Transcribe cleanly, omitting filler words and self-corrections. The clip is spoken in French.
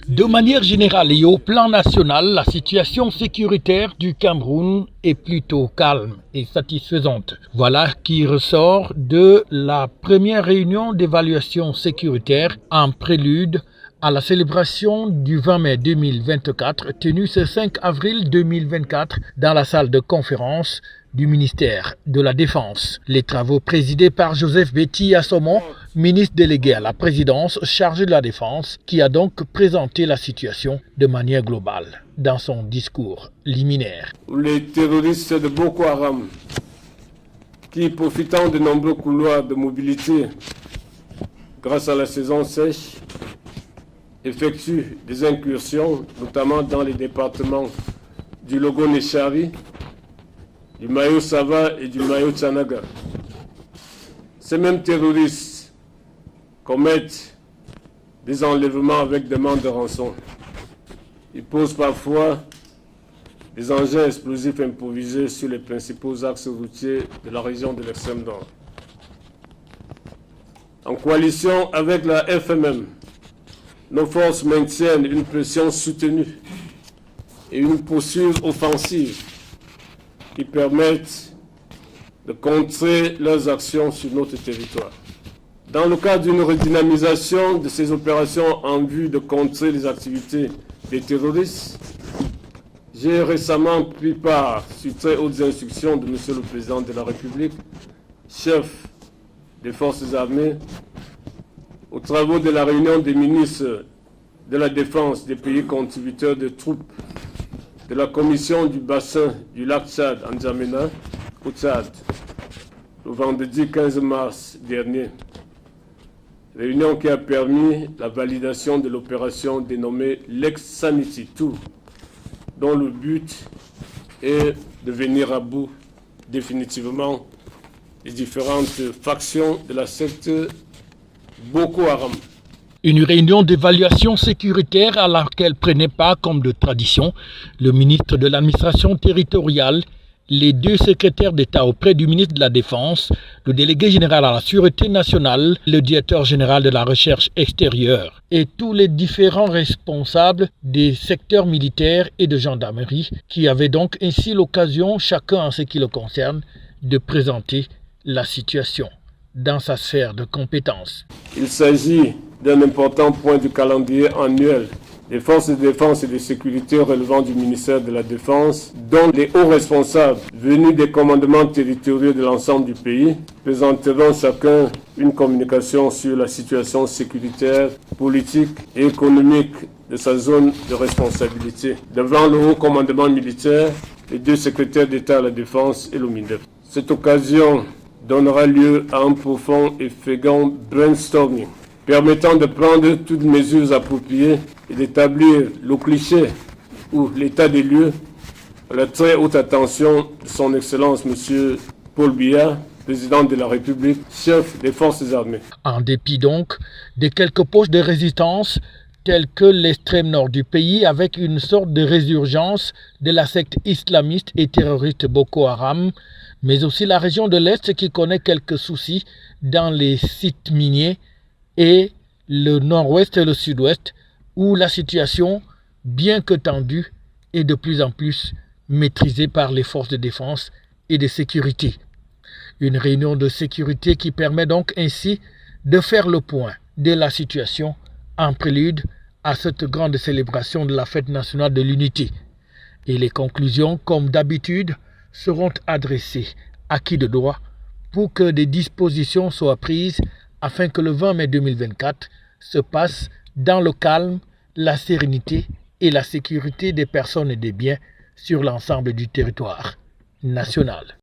De manière générale et au plan national, la situation sécuritaire du Cameroun est plutôt calme et satisfaisante. Voilà qui ressort de la première réunion d'évaluation sécuritaire en prélude à la célébration du 20 mai 2024 tenue ce 5 avril 2024 dans la salle de conférence du ministère de la Défense. Les travaux présidés par Joseph Betty Assomon, ministre délégué à la présidence chargé de la Défense, qui a donc présenté la situation de manière globale dans son discours liminaire. Les terroristes de Boko Haram, qui profitant de nombreux couloirs de mobilité grâce à la saison sèche, effectuent des incursions, notamment dans les départements du Logo-Nechari, du Mayo-Sava et du Mayo-Tchanaga. Ces mêmes terroristes commettent des enlèvements avec demande de rançon. Ils posent parfois des engins explosifs improvisés sur les principaux axes routiers de la région de l'extrême nord. En coalition avec la FMM, nos forces maintiennent une pression soutenue et une posture offensive qui permettent de contrer leurs actions sur notre territoire. Dans le cadre d'une redynamisation de ces opérations en vue de contrer les activités des terroristes, j'ai récemment pris part, sur très hautes instructions de M. le Président de la République, chef des forces armées, aux travaux de la réunion des ministres de la Défense des pays contributeurs de troupes de la commission du bassin du lac Tchad en N'Djamena, au Tchad, le vendredi 15 mars dernier. Réunion qui a permis la validation de l'opération dénommée Lex Sanity 2, dont le but est de venir à bout définitivement les différentes factions de la secte Boko Haram. Une réunion d'évaluation sécuritaire à laquelle prenait part, comme de tradition, le ministre de l'administration territoriale, les deux secrétaires d'État auprès du ministre de la Défense, le délégué général à la Sûreté nationale, le directeur général de la recherche extérieure et tous les différents responsables des secteurs militaires et de gendarmerie qui avaient donc ainsi l'occasion, chacun en ce qui le concerne, de présenter la situation dans sa sphère de compétences. Il s'agit d'un important point du calendrier annuel des forces de défense et de sécurité relevant du ministère de la Défense, dont les hauts responsables venus des commandements territoriaux de l'ensemble du pays présenteront chacun une communication sur la situation sécuritaire, politique et économique de sa zone de responsabilité devant le haut commandement militaire, les deux secrétaires d'État à la Défense et le MINDEF. Cette occasion donnera lieu à un profond et fécond brainstorming permettant de prendre toutes mesures appropriées et d'établir le cliché ou l'état des lieux à la très haute attention de son Excellence M. Paul Biya, président de la République, chef des forces armées. En dépit donc de quelques poches de résistance telles que l'extrême nord du pays avec une sorte de résurgence de la secte islamiste et terroriste Boko Haram, mais aussi la région de l'Est qui connaît quelques soucis dans les sites miniers et le nord-ouest et le sud-ouest où la situation, bien que tendue, est de plus en plus maîtrisée par les forces de défense et de sécurité. Une réunion de sécurité qui permet donc ainsi de faire le point de la situation en prélude à cette grande célébration de la fête nationale de l'unité. Et les conclusions, comme d'habitude, seront adressées à qui de droit pour que des dispositions soient prises afin que le 20 mai 2024 se passe dans le calme, la sérénité et la sécurité des personnes et des biens sur l'ensemble du territoire national.